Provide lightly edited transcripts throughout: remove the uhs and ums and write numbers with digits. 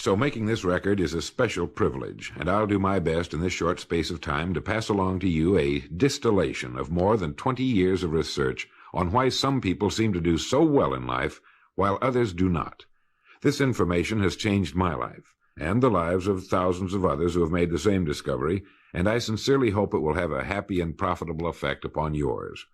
So making this record is a special privilege, and I'll do my best in this short space of time to pass along to you a distillation of more than 20 years of research on why some people seem to do so well in life while others do not. This information has changed my life and the lives of thousands of others who have made the same discovery, and I sincerely hope it will have a happy and profitable effect upon yours.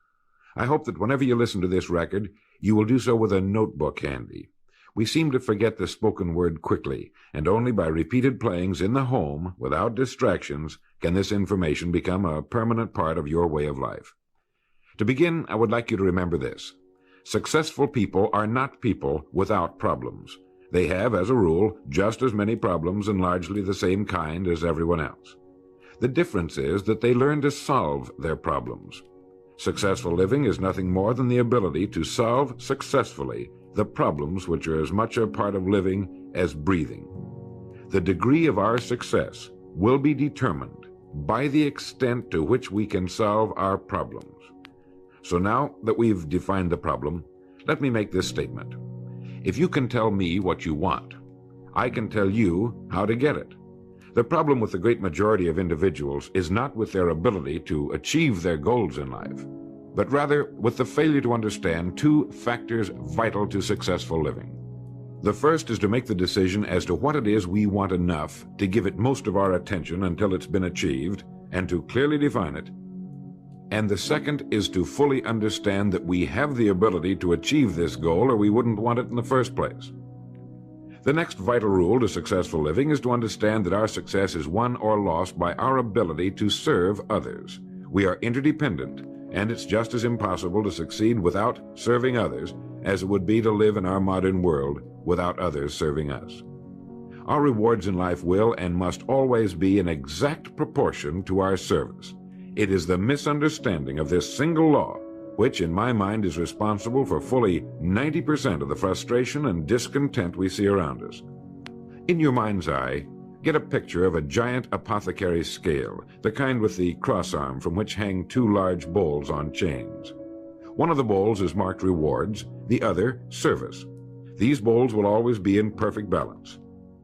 I hope that whenever you listen to this record, you will do so with a notebook handy. We seem to forget the spoken word quickly, and only by repeated playings in the home, without distractions, can this information become a permanent part of your way of life. To begin, I would like you to remember this. Successful people are not people without problems. They have, as a rule, just as many problems and largely the same kind as everyone else. The difference is that they learn to solve their problems. Successful living is nothing more than the ability to solve successfully the problems which are as much a part of living as breathing. The degree of our success will be determined by the extent to which we can solve our problems. So now that we've defined the problem, let me make this statement. If you can tell me what you want, I can tell you how to get it. The problem with the great majority of individuals is not with their ability to achieve their goals in life, but rather with the failure to understand two factors vital to successful living. The first is to make the decision as to what it is we want enough to give it most of our attention until it's been achieved, and to clearly define it. And the second is to fully understand that we have the ability to achieve this goal, or we wouldn't want it in the first place. The next vital rule to successful living is to understand that our success is won or lost by our ability to serve others. We are interdependent, and it's just as impossible to succeed without serving others as it would be to live in our modern world without others serving us. Our rewards in life will and must always be in exact proportion to our service. It is the misunderstanding of this single law which, in my mind, is responsible for fully 90% of the frustration and discontent we see around us. In your mind's eye, get a picture of a giant apothecary scale, the kind with the cross arm from which hang two large bowls on chains. One of the bowls is marked rewards, the other service. These bowls will always be in perfect balance.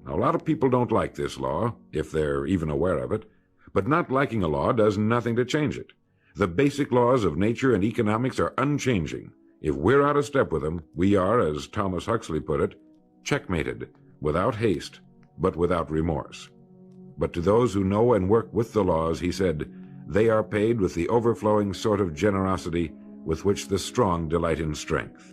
Now, a lot of people don't like this law, if they're even aware of it, but not liking a law does nothing to change it. The basic laws of nature and economics are unchanging. If we're out of step with them, we are, as Thomas Huxley put it, checkmated, without haste, but without remorse. But to those who know and work with the laws, he said, they are paid with the overflowing sort of generosity with which the strong delight in strength.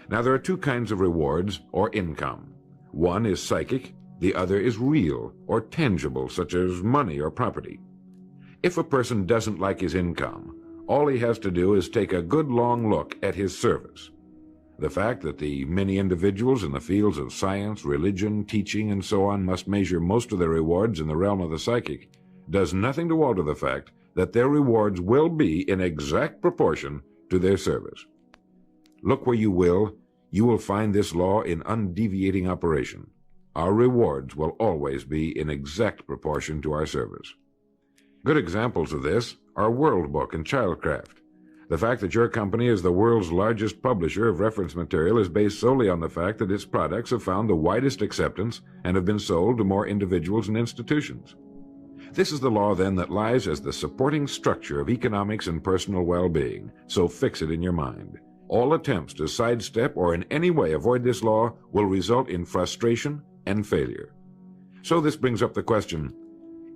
Now, there are two kinds of rewards, or income. One is psychic, the other is real, or tangible, such as money or property. If a person doesn't like his income, all he has to do is take a good long look at his service. The fact that the many individuals in the fields of science, religion, teaching, and so on must measure most of their rewards in the realm of the psychic does nothing to alter the fact that their rewards will be in exact proportion to their service. Look where you will find this law in undeviating operation. Our rewards will always be in exact proportion to our service. Good examples of this are World Book and Childcraft. The fact that your company is the world's largest publisher of reference material is based solely on the fact that its products have found the widest acceptance and have been sold to more individuals and institutions. This is the law, then, that lies as the supporting structure of economics and personal well-being, so fix it in your mind. All attempts to sidestep or in any way avoid this law will result in frustration and failure. So this brings up the question,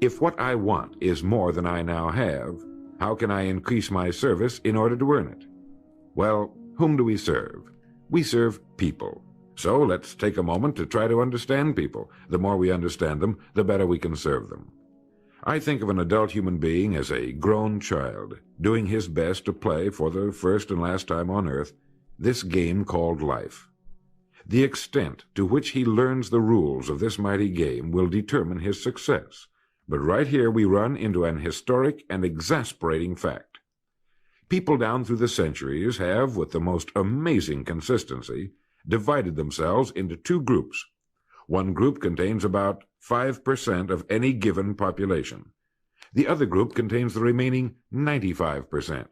if what I want is more than I now have, how can I increase my service in order to earn it? Well, whom do we serve? We serve people. So let's take a moment to try to understand people. The more we understand them, the better we can serve them. I think of an adult human being as a grown child, doing his best to play for the first and last time on earth this game called life. The extent to which he learns the rules of this mighty game will determine his success. But right here we run into an historic and exasperating fact. People down through the centuries have, with the most amazing consistency, divided themselves into two groups. One group contains about 5% of any given population. The other group contains the remaining 95%.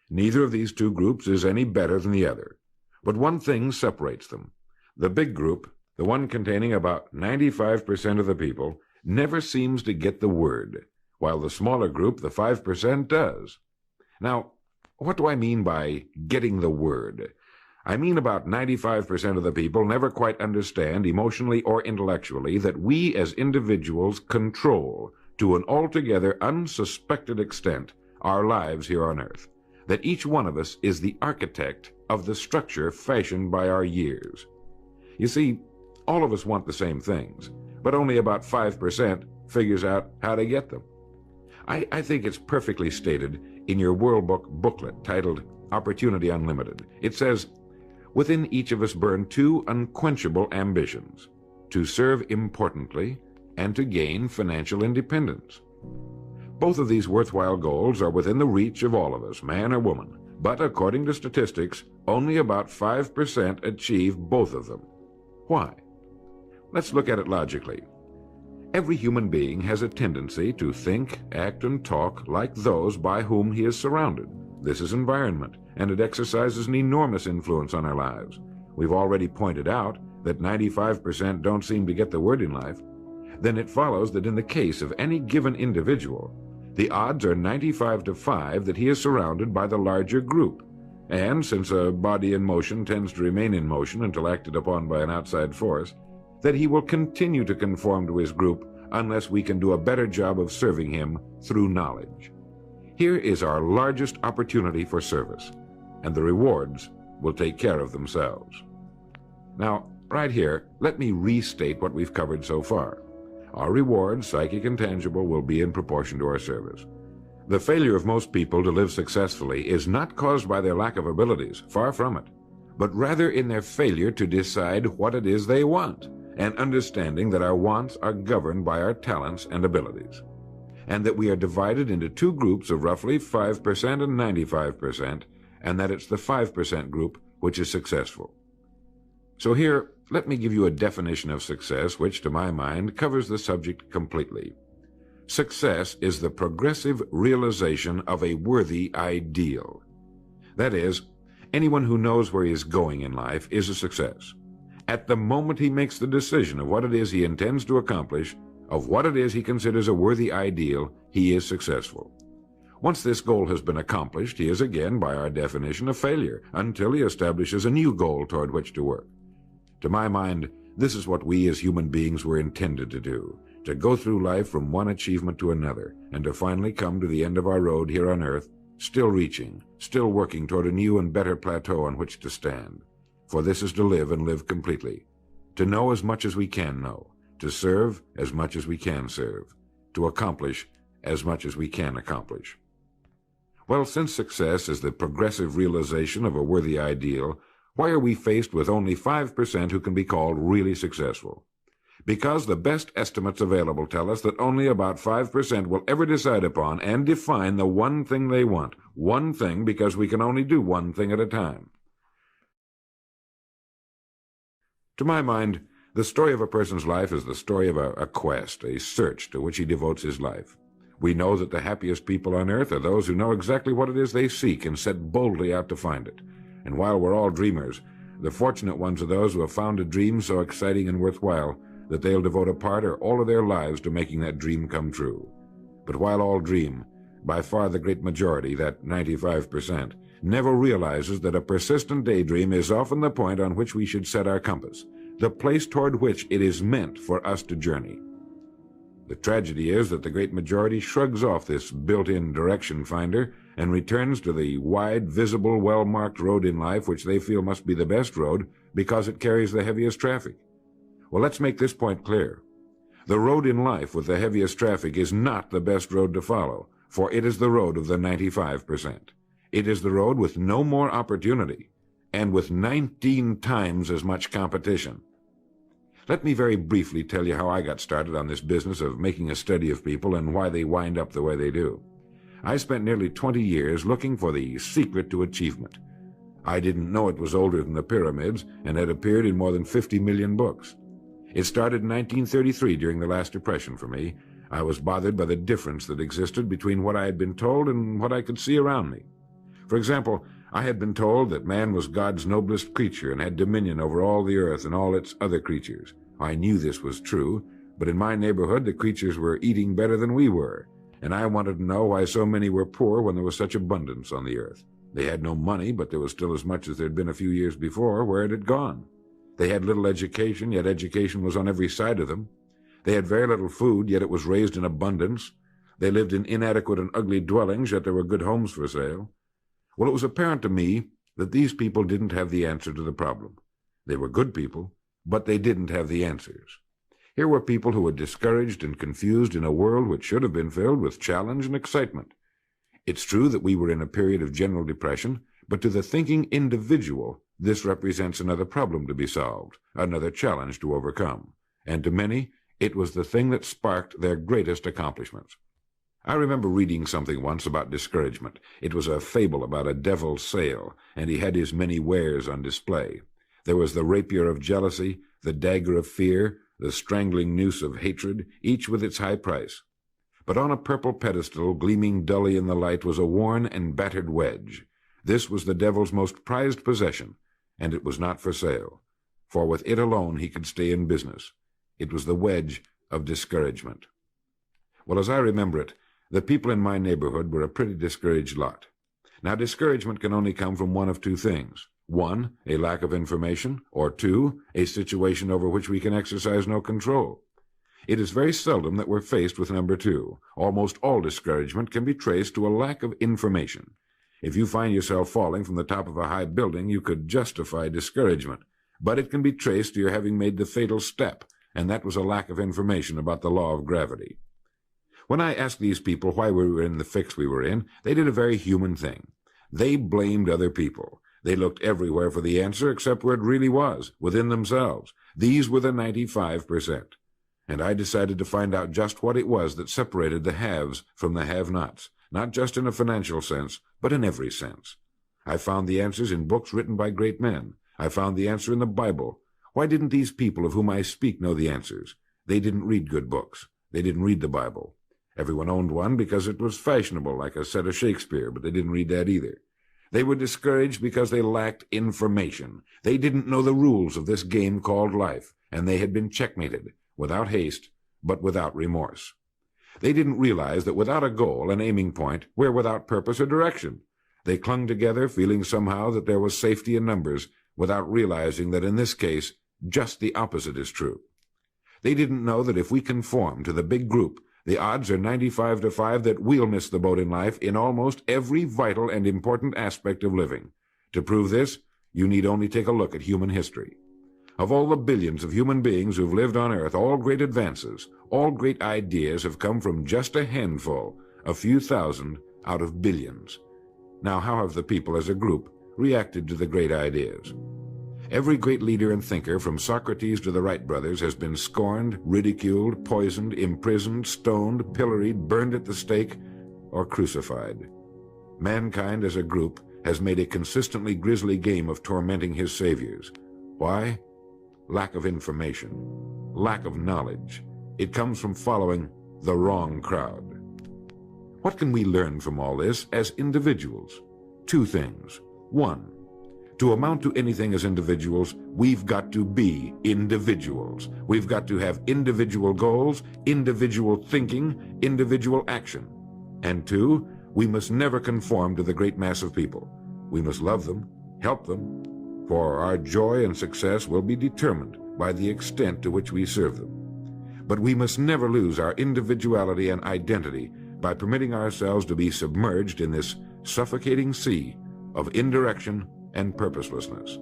Neither of these two groups is any better than the other. But one thing separates them. The big group the one containing about 95% of the people, never seems to get the word, while the smaller group, the 5%, does. Now, what do I mean by getting the word? I mean about 95% of the people never quite understand, emotionally or intellectually, that we as individuals control, to an altogether unsuspected extent, our lives here on earth. That each one of us is the architect of the structure fashioned by our years. You see, all of us want the same things, but only about 5% figures out how to get them. I think it's perfectly stated in your World Book booklet titled Opportunity Unlimited. It says, within each of us burn two unquenchable ambitions: to serve importantly and to gain financial independence. Both of these worthwhile goals are within the reach of all of us, man or woman, but according to statistics, only about 5% achieve both of them. Why? Let's look at it logically. Every human being has a tendency to think, act, and talk like those by whom he is surrounded. This is environment, and it exercises an enormous influence on our lives. We've already pointed out that 95% don't seem to get the word in life. Then it follows that in the case of any given individual, the odds are 95 to 5 that he is surrounded by the larger group. And since a body in motion tends to remain in motion until acted upon by an outside force, that he will continue to conform to his group unless we can do a better job of serving him through knowledge. Here is our largest opportunity for service, and the rewards will take care of themselves. Now, right here, let me restate what we've covered so far. Our rewards, psychic and tangible, will be in proportion to our service. The failure of most people to live successfully is not caused by their lack of abilities, far from it, but rather in their failure to decide what it is they want, and understanding that our wants are governed by our talents and abilities, and that we are divided into two groups of roughly 5% and 95%, and that it's the 5% group which is successful. So here, let me give you a definition of success which, to my mind, covers the subject completely. Success is the progressive realization of a worthy ideal. That is, anyone who knows where he is going in life is a success. At the moment he makes the decision of what it is he intends to accomplish, of what it is he considers a worthy ideal, he is successful. Once this goal has been accomplished, he is again, by our definition, a failure, until he establishes a new goal toward which to work. To my mind, this is what we as human beings were intended to do, to go through life from one achievement to another, and to finally come to the end of our road here on earth, still reaching, still working toward a new and better plateau on which to stand. For this is to live and live completely, to know as much as we can know, to serve as much as we can serve, to accomplish as much as we can accomplish. Well, since success is the progressive realization of a worthy ideal, why are we faced with only 5% who can be called really successful? Because the best estimates available tell us that only about 5% will ever decide upon and define the one thing they want. One thing, because we can only do one thing at a time. To my mind, the story of a person's life is the story of a quest, a search to which he devotes his life. We know that the happiest people on earth are those who know exactly what it is they seek and set boldly out to find it. And while we're all dreamers, the fortunate ones are those who have found a dream so exciting and worthwhile that they'll devote a part or all of their lives to making that dream come true. But while all dream, by far the great majority, that 95%, never realizes that a persistent daydream is often the point on which we should set our compass, the place toward which it is meant for us to journey. The tragedy is that the great majority shrugs off this built-in direction finder and returns to the wide, visible, well-marked road in life which they feel must be the best road because it carries the heaviest traffic. Well, let's make this point clear. The road in life with the heaviest traffic is not the best road to follow, for it is the road of the 95%. It is the road with no more opportunity, and with 19 times as much competition. Let me very briefly tell you how I got started on this business of making a study of people and why they wind up the way they do. I spent nearly 20 years looking for the secret to achievement. I didn't know it was older than the pyramids and had appeared in more than 50 million books. It started in 1933 during the last Depression for me. I was bothered by the difference that existed between what I had been told and what I could see around me. For example, I had been told that man was God's noblest creature and had dominion over all the earth and all its other creatures. I knew this was true, but in my neighborhood the creatures were eating better than we were, and I wanted to know why so many were poor when there was such abundance on the earth. They had no money, but there was still as much as there had been a few years before. Where it had gone? They had little education, yet education was on every side of them. They had very little food, yet it was raised in abundance. They lived in inadequate and ugly dwellings, yet there were good homes for sale. Well, it was apparent to me that these people didn't have the answer to the problem. They were good people, but they didn't have the answers. Here were people who were discouraged and confused in a world which should have been filled with challenge and excitement. It's true that we were in a period of general depression, but to the thinking individual, this represents another problem to be solved, another challenge to overcome. And to many, it was the thing that sparked their greatest accomplishments. I remember reading something once about discouragement. It was a fable about a devil's sale, and he had his many wares on display. There was the rapier of jealousy, the dagger of fear, the strangling noose of hatred, each with its high price. But on a purple pedestal, gleaming dully in the light, was a worn and battered wedge. This was the devil's most prized possession, and it was not for sale, for with it alone he could stay in business. It was the wedge of discouragement. Well, as I remember it, the people in my neighborhood were a pretty discouraged lot. Now, discouragement can only come from one of two things. One, a lack of information, or two, a situation over which we can exercise no control. It is very seldom that we're faced with number two. Almost all discouragement can be traced to a lack of information. If you find yourself falling from the top of a high building, you could justify discouragement, but it can be traced to your having made the fatal step, and that was a lack of information about the law of gravity. When I asked these people why we were in the fix we were in, they did a very human thing. They blamed other people. They looked everywhere for the answer except where it really was, within themselves. These were the 95%. And I decided to find out just what it was that separated the haves from the have-nots, not just in a financial sense, but in every sense. I found the answers in books written by great men. I found the answer in the Bible. Why didn't these people of whom I speak know the answers? They didn't read good books. They didn't read the Bible. Everyone owned one because it was fashionable, like a set of Shakespeare, but they didn't read that either. They were discouraged because they lacked information. They didn't know the rules of this game called life, and they had been checkmated, without haste, but without remorse. They didn't realize that without a goal, an aiming point, we're without purpose or direction. They clung together, feeling somehow that there was safety in numbers, without realizing that in this case, just the opposite is true. They didn't know that if we conform to the big group, the odds are 95-5 that we'll miss the boat in life in almost every vital and important aspect of living. To prove this, you need only take a look at human history. Of all the billions of human beings who've lived on Earth, all great advances, all great ideas have come from just a handful, a few thousand out of billions. Now, how have the people as a group reacted to the great ideas? Every great leader and thinker, from Socrates to the Wright brothers, has been scorned, ridiculed, poisoned, imprisoned, stoned, pilloried, burned at the stake, or crucified. Mankind as a group has made a consistently grisly game of tormenting his saviors. Why? Lack of information, lack of knowledge. It comes from following the wrong crowd. What can we learn from all this as individuals? Two things. One, to amount to anything as individuals, we've got to be individuals. We've got to have individual goals, individual thinking, individual action. And two, we must never conform to the great mass of people. We must love them, help them, for our joy and success will be determined by the extent to which we serve them. But we must never lose our individuality and identity by permitting ourselves to be submerged in this suffocating sea of indirection and purposelessness.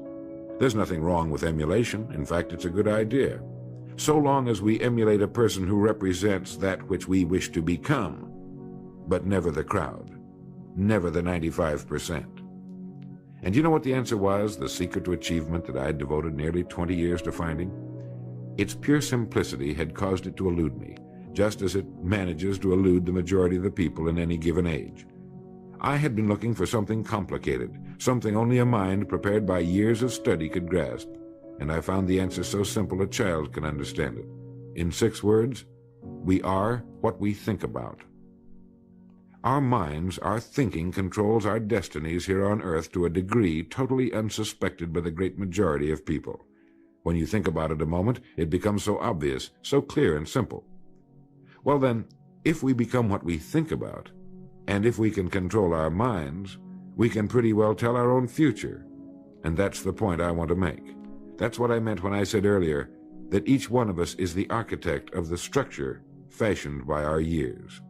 There's nothing wrong with emulation. In fact, it's a good idea, so long as we emulate a person who represents that which we wish to become, but never the crowd, never the 95%. And you know what the answer was, the secret to achievement that I had devoted nearly 20 years to finding? Its pure simplicity had caused it to elude me, just as it manages to elude the majority of the people in any given age. I had been looking for something complicated, something only a mind prepared by years of study could grasp, and I found the answer so simple a child can understand it. In 6 words, we are what we think about. Our minds, our thinking controls our destinies here on earth to a degree totally unsuspected by the great majority of people. When you think about it a moment, it becomes so obvious, so clear and simple. Well then, if we become what we think about, and if we can control our minds, we can pretty well tell our own future. And that's the point I want to make. That's what I meant when I said earlier that each one of us is the architect of the structure fashioned by our years.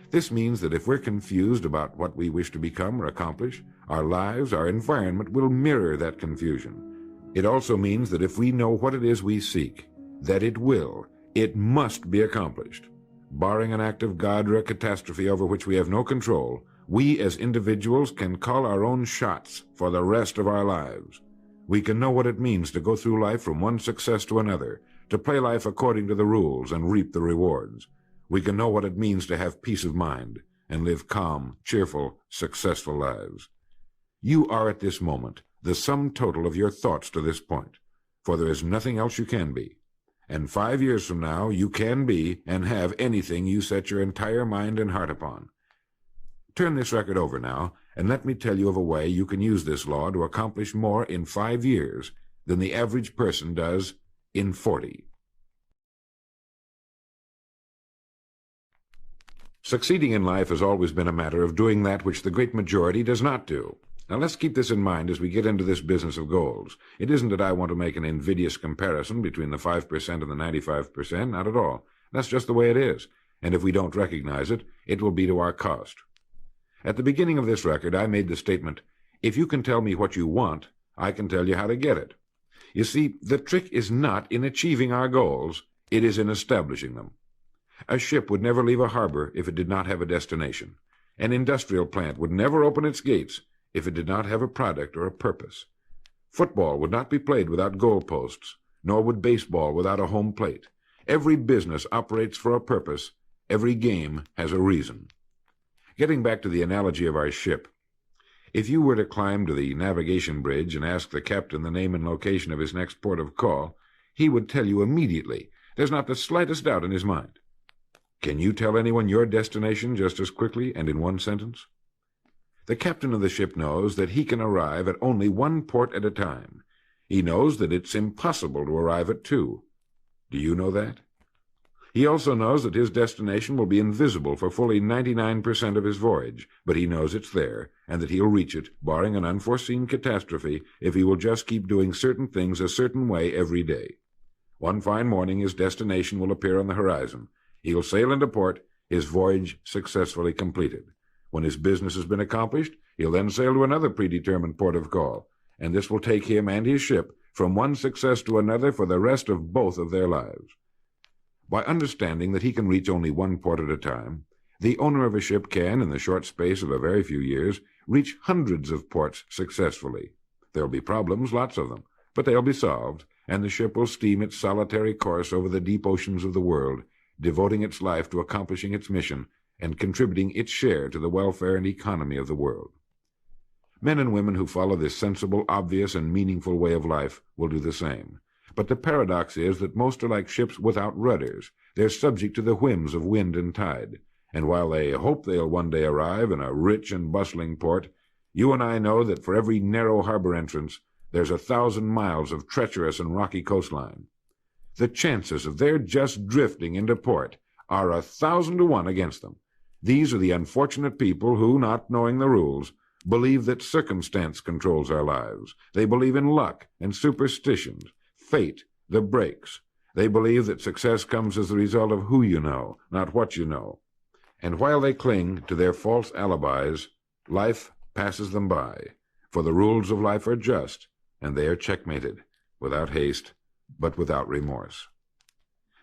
This means that if we're confused about what we wish to become or accomplish, our lives, our environment will mirror that confusion. It also means that if we know what it is we seek, that it must be accomplished. Barring an act of God or a catastrophe over which we have no control, we as individuals can call our own shots for the rest of our lives. We can know what it means to go through life from one success to another, to play life according to the rules and reap the rewards. We can know what it means to have peace of mind and live calm, cheerful, successful lives. You are at this moment the sum total of your thoughts to this point, for there is nothing else you can be. And 5 years from now, you can be and have anything you set your entire mind and heart upon. Turn this record over now, and let me tell you of a way you can use this law to accomplish more in 5 years than the average person does in 40. Succeeding in life has always been a matter of doing that which the great majority does not do. Now let's keep this in mind as we get into this business of goals. It isn't that I want to make an invidious comparison between the 5% and the 95%, not at all. That's just the way it is, and if we don't recognize it, it will be to our cost. At the beginning of this record, I made the statement, if you can tell me what you want, I can tell you how to get it. You see, the trick is not in achieving our goals, it is in establishing them. A ship would never leave a harbor if it did not have a destination. An industrial plant would never open its gates if it did not have a product or a purpose. Football would not be played without goalposts, nor would baseball without a home plate. Every business operates for a purpose. Every game has a reason. Getting back to the analogy of our ship, if you were to climb to the navigation bridge and ask the captain the name and location of his next port of call, he would tell you immediately. There's not the slightest doubt in his mind. Can you tell anyone your destination just as quickly and in one sentence? The captain of the ship knows that he can arrive at only one port at a time. He knows that it's impossible to arrive at two. Do you know that? He also knows that his destination will be invisible for fully 99% of his voyage, but he knows it's there, and that he'll reach it, barring an unforeseen catastrophe, if he will just keep doing certain things a certain way every day. One fine morning his destination will appear on the horizon. He'll sail into port, his voyage successfully completed. When his business has been accomplished, he'll then sail to another predetermined port of call, and this will take him and his ship from one success to another for the rest of both of their lives. By understanding that he can reach only one port at a time, the owner of a ship can, in the short space of a very few years, reach hundreds of ports successfully. There'll be problems, lots of them, but they'll be solved, and the ship will steam its solitary course over the deep oceans of the world, devoting its life to accomplishing its mission and contributing its share to the welfare and economy of the world. Men and women who follow this sensible, obvious, and meaningful way of life will do the same. But the paradox is that most are like ships without rudders. They're subject to the whims of wind and tide. And while they hope they'll one day arrive in a rich and bustling port, you and I know that for every narrow harbor entrance, there's 1,000 miles of treacherous and rocky coastline. The chances of their just drifting into port are 1,000 to 1 against them. These are the unfortunate people who, not knowing the rules, believe that circumstance controls our lives. They believe in luck and superstitions, fate, the breaks. They believe that success comes as the result of who you know, not what you know. And while they cling to their false alibis, life passes them by, for the rules of life are just, and they are checkmated, without haste, but without remorse.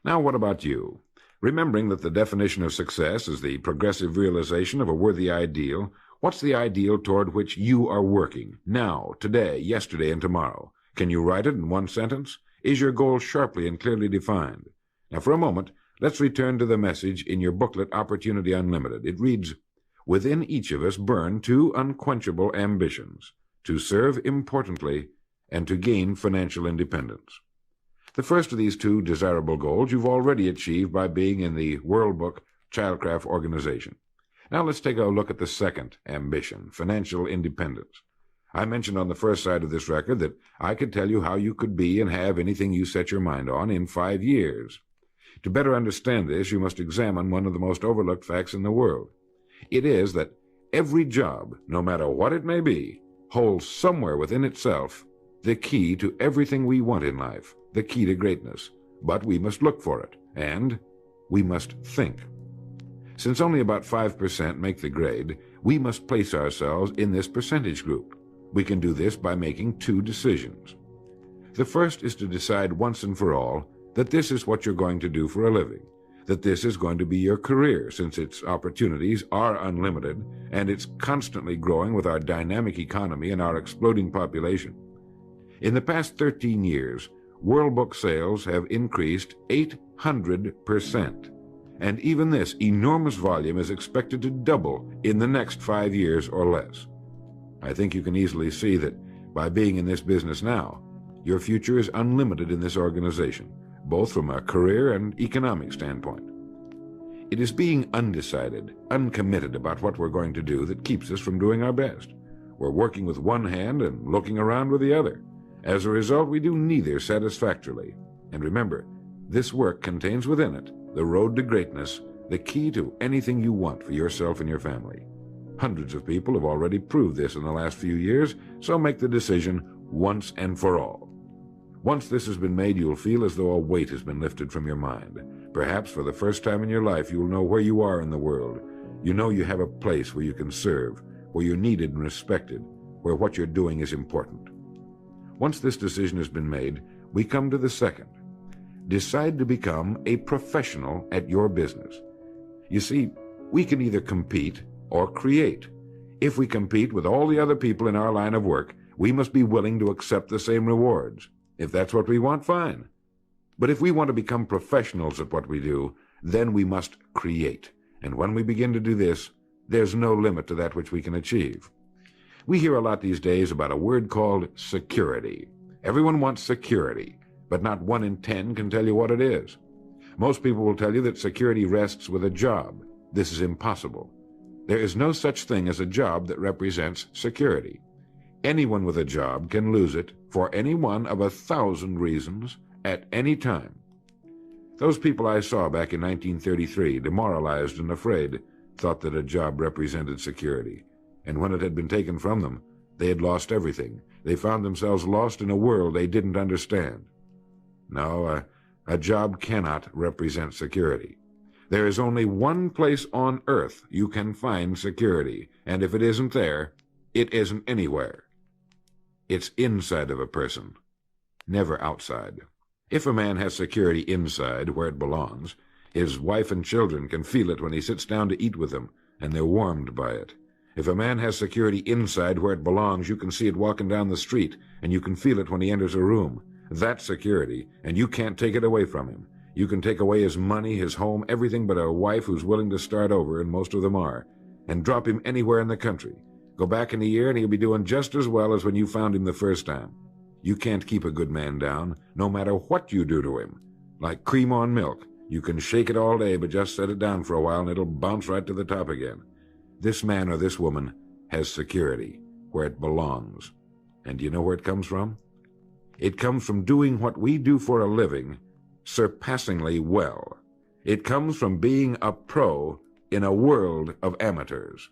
Now what about you? Remembering that the definition of success is the progressive realization of a worthy ideal, what's the ideal toward which you are working, now, today, yesterday, and tomorrow? Can you write it in one sentence? Is your goal sharply and clearly defined? Now, for a moment, let's return to the message in your booklet, Opportunity Unlimited. It reads, "Within each of us burn two unquenchable ambitions, to serve importantly and to gain financial independence." The first of these two desirable goals you've already achieved by being in the World Book Childcraft Organization. Now let's take a look at the second ambition, financial independence. I mentioned on the first side of this record that I could tell you how you could be and have anything you set your mind on in 5 years. To better understand this, you must examine one of the most overlooked facts in the world. It is that every job, no matter what it may be, holds somewhere within itself the key to everything we want in life, the key to greatness. But we must look for it, and we must think. Since only about 5% make the grade, we must place ourselves in this percentage group. We can do this by making 2 decisions. The first is to decide once and for all that this is what you're going to do for a living, that this is going to be your career, since its opportunities are unlimited and it's constantly growing with our dynamic economy and our exploding population. In the past 13 years, World Book sales have increased 800%, and even this enormous volume is expected to double in the next 5 years or less. I think you can easily see that by being in this business now, your future is unlimited in this organization, both from a career and economic standpoint. It is being undecided, uncommitted about what we're going to do that keeps us from doing our best. We're working with one hand and looking around with the other. As a result, we do neither satisfactorily. And remember, this work contains within it the road to greatness, the key to anything you want for yourself and your family. Hundreds of people have already proved this in the last few years, so make the decision once and for all. Once this has been made, you'll feel as though a weight has been lifted from your mind. Perhaps for the first time in your life, you'll know where you are in the world. You know you have a place where you can serve, where you're needed and respected, where what you're doing is important. Once this decision has been made, we come to the second. Decide to become a professional at your business. You see, we can either compete or create. If we compete with all the other people in our line of work, we must be willing to accept the same rewards. If that's what we want, fine. But if we want to become professionals at what we do, then we must create. And when we begin to do this, there's no limit to that which we can achieve. We hear a lot these days about a word called security. Everyone wants security, but not 1 in 10 can tell you what it is. Most people will tell you that security rests with a job. This is impossible. There is no such thing as a job that represents security. Anyone with a job can lose it for any one of 1,000 reasons at any time. Those people I saw back in 1933, demoralized and afraid, thought that a job represented security. And when it had been taken from them, they had lost everything. They found themselves lost in a world they didn't understand. No, a job cannot represent security. There is only one place on earth you can find security, and if it isn't there, it isn't anywhere. It's inside of a person, never outside. If a man has security inside, where it belongs, his wife and children can feel it when he sits down to eat with them, and they're warmed by it. If a man has security inside where it belongs, you can see it walking down the street, and you can feel it when he enters a room. That's security, and you can't take it away from him. You can take away his money, his home, everything but a wife who's willing to start over, and most of them are, and drop him anywhere in the country. Go back in a year, and he'll be doing just as well as when you found him the first time. You can't keep a good man down, no matter what you do to him. Like cream on milk. You can shake it all day, but just set it down for a while, and it'll bounce right to the top again. This man or this woman has security, where it belongs. And do you know where it comes from? It comes from doing what we do for a living surpassingly well. It comes from being a pro in a world of amateurs.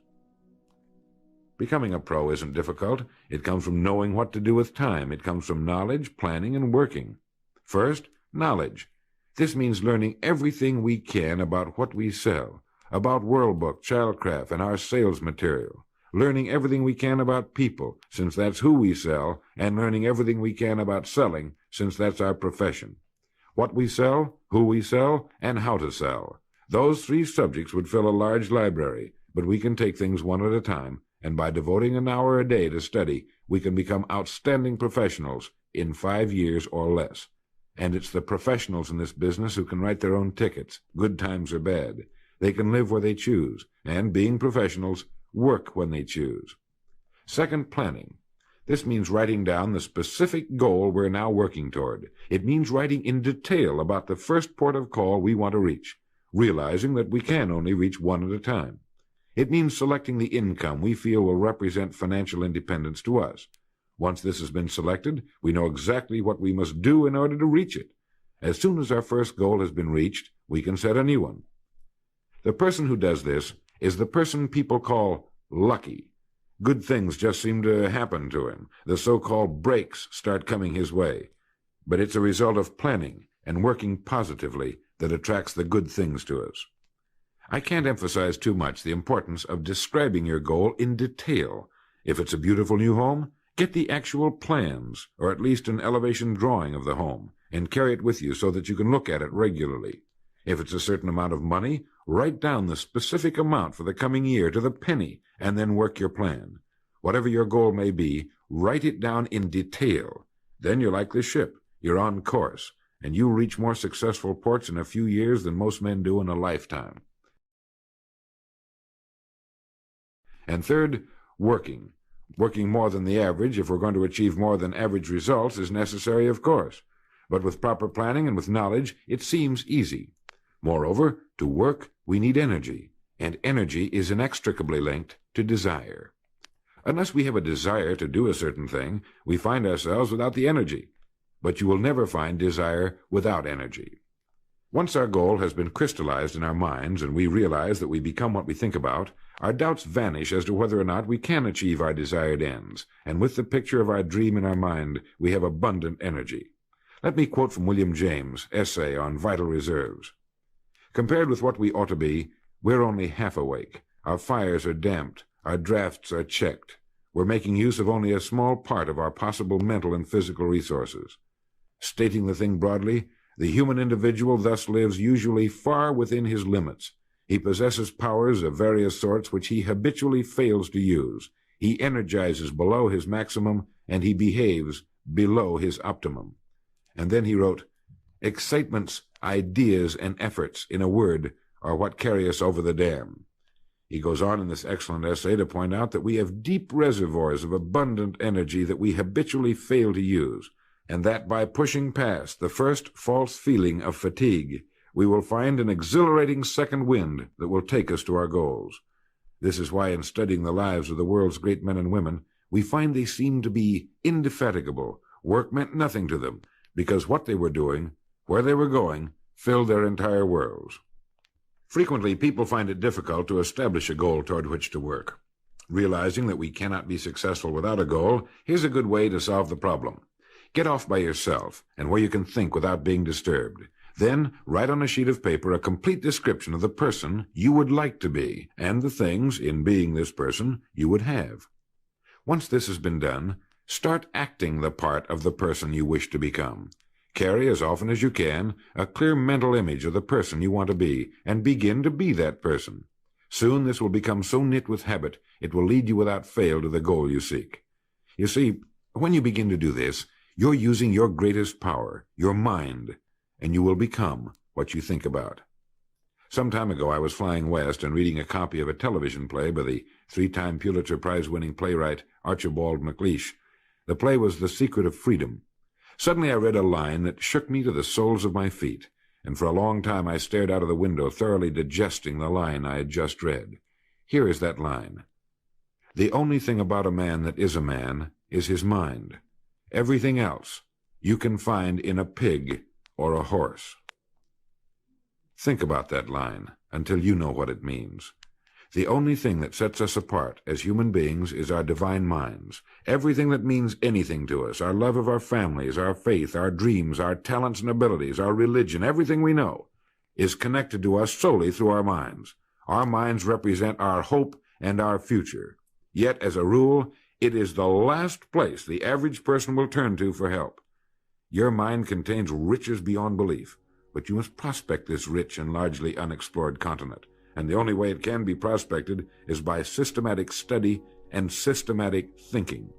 Becoming a pro isn't difficult. It comes from knowing what to do with time. It comes from knowledge, planning, and working. First, knowledge. This means learning everything we can about what we sell, about World Book, Childcraft, and our sales material. Learning everything we can about people, since that's who we sell, and learning everything we can about selling, since that's our profession. What we sell, who we sell, and how to sell. Those 3 subjects would fill a large library, but we can take things one at a time, and by devoting an hour a day to study, we can become outstanding professionals in 5 years or less. And it's the professionals in this business who can write their own tickets, good times or bad. They can live where they choose, and, being professionals, work when they choose. Second, planning. This means writing down the specific goal we're now working toward. It means writing in detail about the first port of call we want to reach, realizing that we can only reach one at a time. It means selecting the income we feel will represent financial independence to us. Once this has been selected, we know exactly what we must do in order to reach it. As soon as our first goal has been reached, we can set a new one. The person who does this is the person people call lucky. Good things just seem to happen to him. The so-called breaks start coming his way. But it's a result of planning and working positively that attracts the good things to us. I can't emphasize too much the importance of describing your goal in detail. If it's a beautiful new home, get the actual plans, or at least an elevation drawing of the home, and carry it with you so that you can look at it regularly. If it's a certain amount of money, write down the specific amount for the coming year to the penny, and then work your plan. Whatever your goal may be, write it down in detail. Then you're like the ship. You're on course, and you'll reach more successful ports in a few years than most men do in a lifetime. And third, working. Working more than the average, if we're going to achieve more than average results, is necessary, of course. But with proper planning and with knowledge, it seems easy. Moreover, to work, we need energy, and energy is inextricably linked to desire. Unless we have a desire to do a certain thing, we find ourselves without the energy. But you will never find desire without energy. Once our goal has been crystallized in our minds and we realize that we become what we think about, our doubts vanish as to whether or not we can achieve our desired ends, and with the picture of our dream in our mind, we have abundant energy. Let me quote from William James' essay on vital reserves. Compared with what we ought to be, we're only half awake. Our fires are damped. Our drafts are checked. We're making use of only a small part of our possible mental and physical resources. Stating the thing broadly, the human individual thus lives usually far within his limits. He possesses powers of various sorts which he habitually fails to use. He energizes below his maximum, and he behaves below his optimum. And then he wrote, "Excitements, ideas, and efforts, in a word, are what carry us over the dam." He goes on in this excellent essay to point out that we have deep reservoirs of abundant energy that we habitually fail to use, and that by pushing past the first false feeling of fatigue, we will find an exhilarating second wind that will take us to our goals. This is why in studying the lives of the world's great men and women, we find they seem to be indefatigable. Work meant nothing to them, because what they were doing, where they were going, filled their entire worlds. Frequently, people find it difficult to establish a goal toward which to work. Realizing that we cannot be successful without a goal, here's a good way to solve the problem. Get off by yourself, and where you can think without being disturbed. Then write on a sheet of paper a complete description of the person you would like to be, and the things, in being this person, you would have. Once this has been done, start acting the part of the person you wish to become. Carry, as often as you can, a clear mental image of the person you want to be, and begin to be that person. Soon this will become so knit with habit, it will lead you without fail to the goal you seek. You see, when you begin to do this, you're using your greatest power, your mind, and you will become what you think about. Some time ago, I was flying west and reading a copy of a television play by the 3-time Pulitzer Prize-winning playwright Archibald MacLeish. The play was The Secret of Freedom. Suddenly I read a line that shook me to the soles of my feet, and for a long time I stared out of the window, thoroughly digesting the line I had just read. Here is that line. "The only thing about a man that is a man is his mind. Everything else you can find in a pig or a horse." Think about that line until you know what it means. The only thing that sets us apart as human beings is our divine minds. Everything that means anything to us, our love of our families, our faith, our dreams, our talents and abilities, our religion, everything we know, is connected to us solely through our minds. Our minds represent our hope and our future. Yet, as a rule, it is the last place the average person will turn to for help. Your mind contains riches beyond belief, but you must prospect this rich and largely unexplored continent, and the only way it can be prospected is by systematic study and systematic thinking.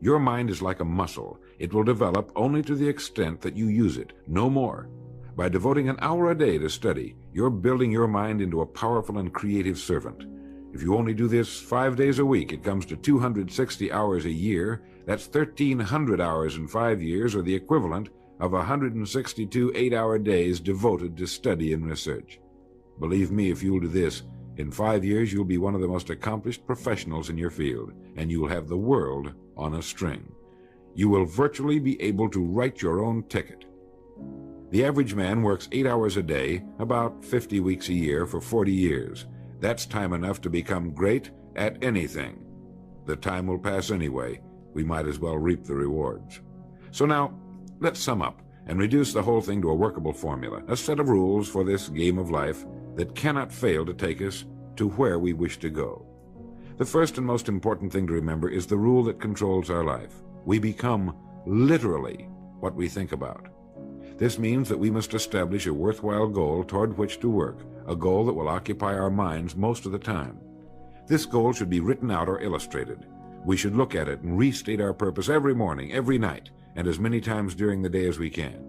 Your mind is like a muscle. It will develop only to the extent that you use it, no more. By devoting an hour a day to study, you're building your mind into a powerful and creative servant. If you only do this 5 days a week, it comes to 260 hours a year. That's 1,300 hours in 5 years, or the equivalent of 162 8-hour days devoted to study and research. Believe me, if you'll do this, In 5 years, you'll be one of the most accomplished professionals in your field, and you'll have the world on a string. You will virtually be able to write your own ticket. The average man works 8 hours a day, about 50 weeks a year, for 40 years. That's time enough to become great at anything. The time will pass anyway. We might as well reap the rewards. So now, let's sum up and reduce the whole thing to a workable formula, a set of rules for this game of life that cannot fail to take us to where we wish to go. The first and most important thing to remember is the rule that controls our life. We become literally what we think about. This means that we must establish a worthwhile goal toward which to work, a goal that will occupy our minds most of the time. This goal should be written out or illustrated. We should look at it and restate our purpose every morning, every night, and as many times during the day as we can.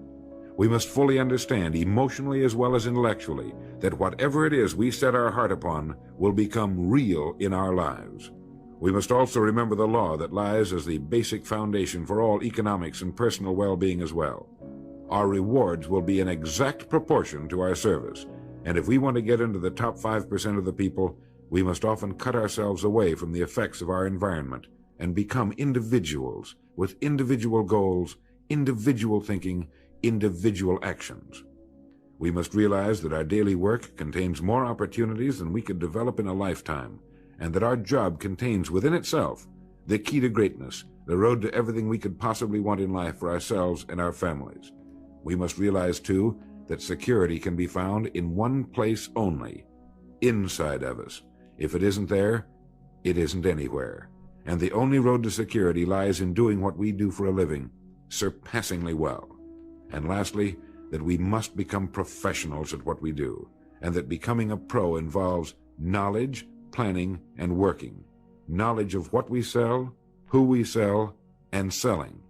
We must fully understand, emotionally as well as intellectually, that whatever it is we set our heart upon will become real in our lives. We must also remember the law that lies as the basic foundation for all economics and personal well-being as well. Our rewards will be in exact proportion to our service, and if we want to get into the top 5% of the people, we must often cut ourselves away from the effects of our environment and become individuals with individual goals, individual thinking, individual actions. We must realize that our daily work contains more opportunities than we could develop in a lifetime, and that our job contains within itself the key to greatness, the road to everything we could possibly want in life for ourselves and our families. We must realize, too, that security can be found in one place only, inside of us. If it isn't there, it isn't anywhere. And the only road to security lies in doing what we do for a living surpassingly well. And lastly, that we must become professionals at what we do, and that becoming a pro involves knowledge, planning, and working. Knowledge of what we sell, who we sell, and selling.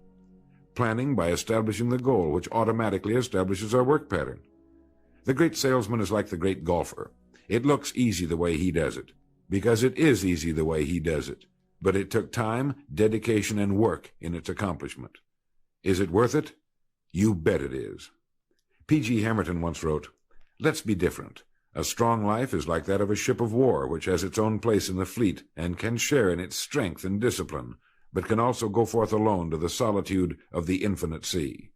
Planning by establishing the goal, which automatically establishes our work pattern. The great salesman is like the great golfer. It looks easy the way he does it, because it is easy the way he does it. But it took time, dedication, and work in its accomplishment. Is it worth it? You bet it is. P.G. Hamilton once wrote, "Let's be different. A strong life is like that of a ship of war, which has its own place in the fleet and can share in its strength and discipline, but can also go forth alone to the solitude of the infinite sea.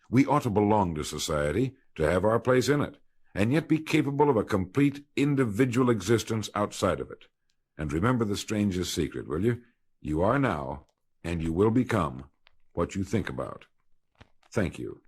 We ought to belong to society, to have our place in it, and yet be capable of a complete individual existence outside of it. And remember the strangest secret, will you? You are now, and you will become, what you think about." Thank you.